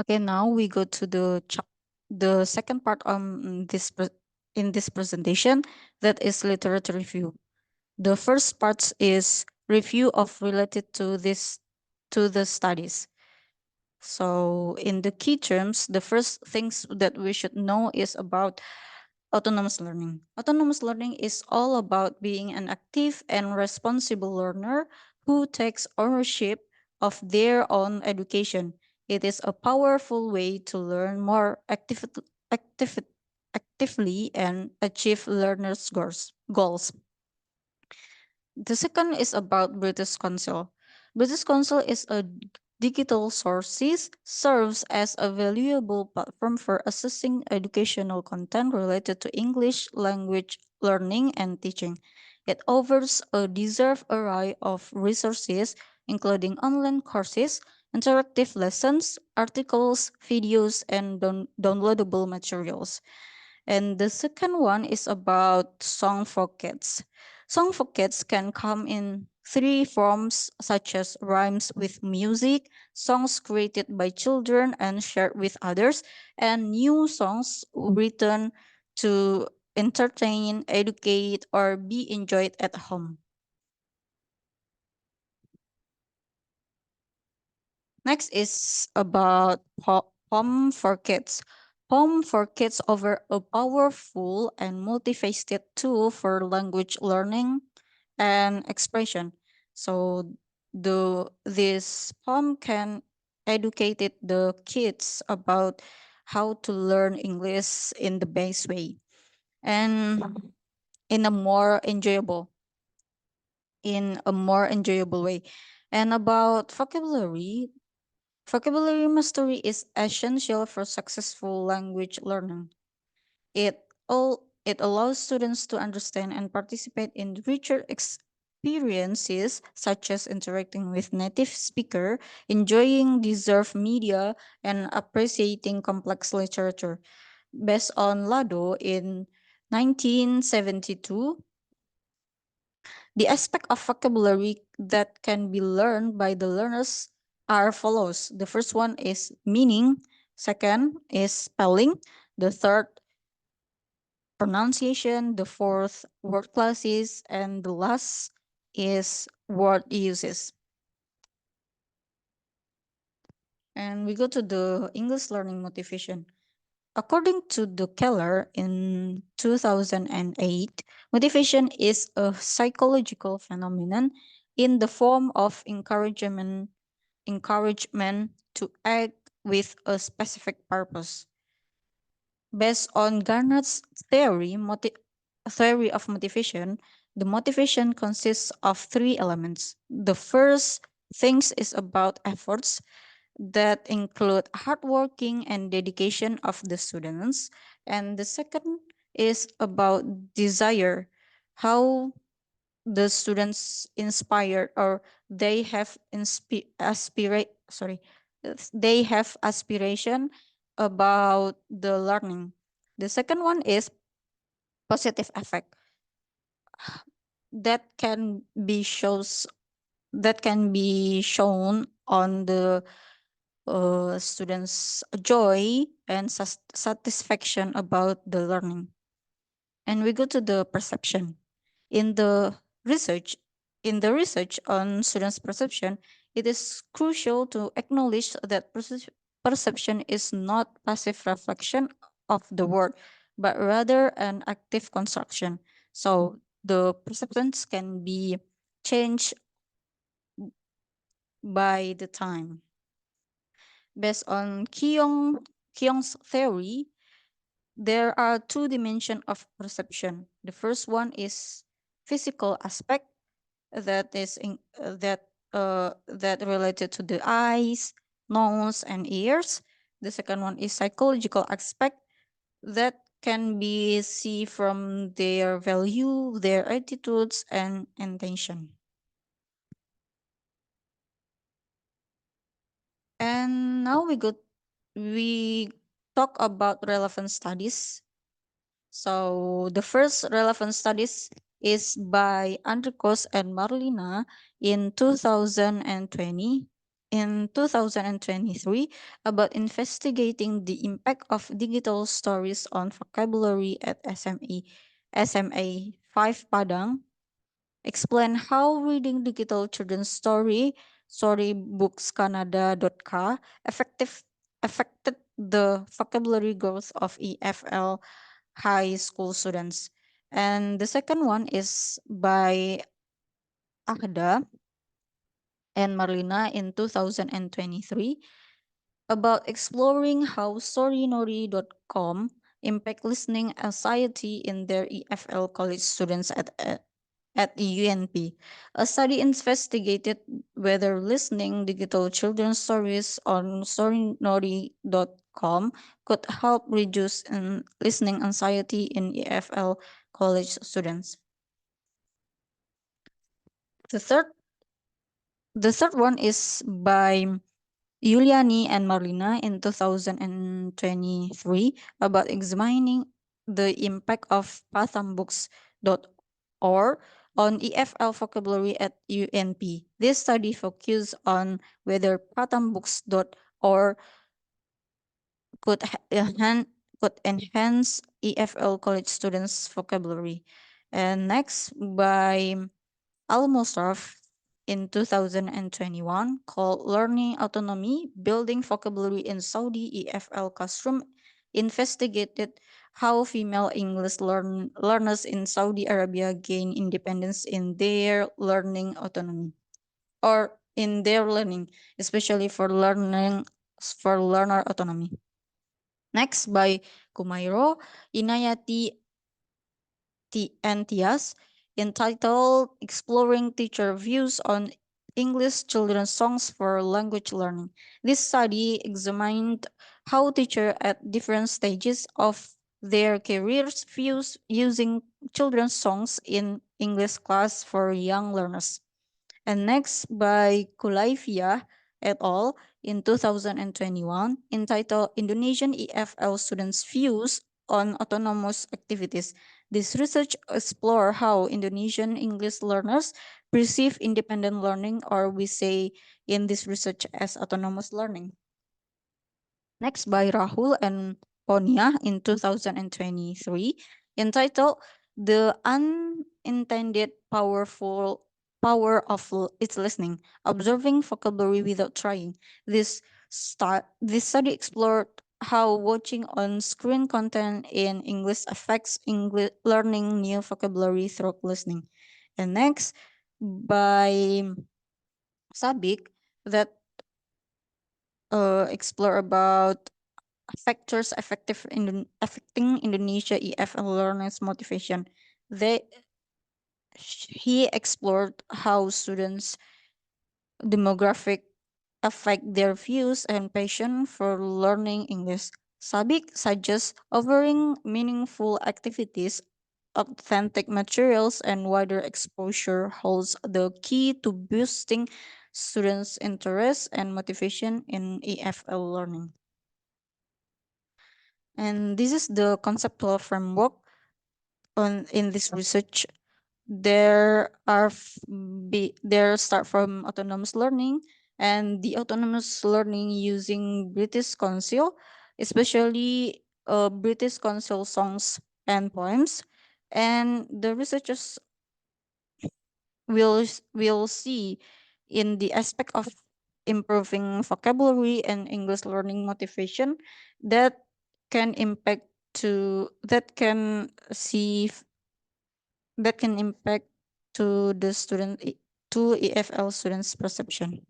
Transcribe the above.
Okay, now we go to the second part in this presentation, that is literature review. The first part is review of related to this to the studies. So in the key terms, the first things that we should know is about autonomous learning. Autonomous learning is all about being an active and responsible learner who takes ownership of their own education. It is a powerful way to learn more activ- actively and achieve learners' goals. The second is about British Council. British Council is a digital sources serves as a valuable platform for assessing educational content related to English language learning and teaching. It offers a diverse array of resources, including online courses, interactive lessons, articles, videos, and downloadable materials. And the second one is about song for kids. Song for kids can come in three forms, such as rhymes with music, songs created by children and shared with others, and new songs written to entertain, educate, or be enjoyed at home. Next is about Home for Kids. Home for Kids offer a powerful and multifaceted tool for language learning and expression. So this poem can educate the kids about how to learn English in the best way and in a more enjoyable way. And about vocabulary, vocabulary mastery is essential for successful language learning. It allows students to understand and participate in richer experiences, such as interacting with native speaker, enjoying deserved media, and appreciating complex literature. Based on Lado in 1972, the aspect of vocabulary that can be learned by the learners are follows. The first one is meaning, second is spelling, the third pronunciation, the fourth word classes, and the last is word uses. And we go to the English learning motivation. According to the Keller in 2008, motivation is a psychological phenomenon in the form of encouragement to act with a specific purpose. Based on Garnett's theory of motivation, the motivation consists of three elements. The first things is about efforts that include hard working and dedication of the students. And the second is about desire, how the students inspired or they have they have aspiration about the learning. The second one is positive effect that can be shows that can be shown on the students' joy and satisfaction about the learning. And we go to the perception. In the research, in the research on students' perception, it is crucial to acknowledge that perception is not passive reflection of the world, but rather an active construction. So the perceptions can be changed by the time. Based on Keong's theory, there are two dimensions of perception. The first one is physical aspect that is that related to the eyes, nose, and ears. The second one is psychological aspect that can be see from their value, their attitudes, and intention. And now we talk about relevant studies. So the first relevant studies is by Andrikos and Marlina in 2020. in 2023 about investigating the impact of digital stories on vocabulary at SMA 5 Padang, explain how reading digital children's storybookscanada.ca affected the vocabulary growth of EFL high school students. And the second one is by Agda and Marlina in 2023 about exploring how storynori.com impact listening anxiety in their EFL college students at the UNP. A study investigated whether listening digital children's stories on storynori.com could help reduce listening anxiety in EFL college students. The third the third one is by Yuliani and Marlina in 2023 about examining the impact of pathambooks.org on EFL vocabulary at UNP. This study focused on whether pathambooks.org could, could enhance EFL college students' vocabulary. And next, by Al-Musraf in 2021 called Learning Autonomy, Building Vocabulary in Saudi EFL Classroom, investigated how female English learners in Saudi Arabia gain independence in their learning autonomy or in their learning, especially for learner autonomy. Next by Kumairo Inayati and Tias, entitled Exploring Teacher Views on English Children's Songs for Language Learning. This study examined how teachers at different stages of their careers views using children's songs in English class for young learners. And next by Kulaifia et al. In 2021, entitled Indonesian EFL Students' Views on Autonomous Activities. This research explore how Indonesian English learners perceive independent learning, or we say in this research as autonomous learning. Next by Rahul and Ponia in 2023, entitled The Unintended Power of Its Listening, Observing Vocabulary Without Trying. This study explored how watching on screen content in English affects English learning new vocabulary through listening. And next by Sabik, that explore about factors affecting Indonesia EFL learners' motivation. He explored how students' demographic affect their views and passion for learning English. Sabik suggests offering meaningful activities, authentic materials, and wider exposure holds the key to boosting students' interest and motivation in EFL learning. And this is the conceptual framework in this research. There start from autonomous learning, and the autonomous learning using British Council, especially British Council songs and poems, and the researchers will see in the aspect of improving vocabulary and English learning motivation that can impact to that can see that can impact to the student to EFL students perception.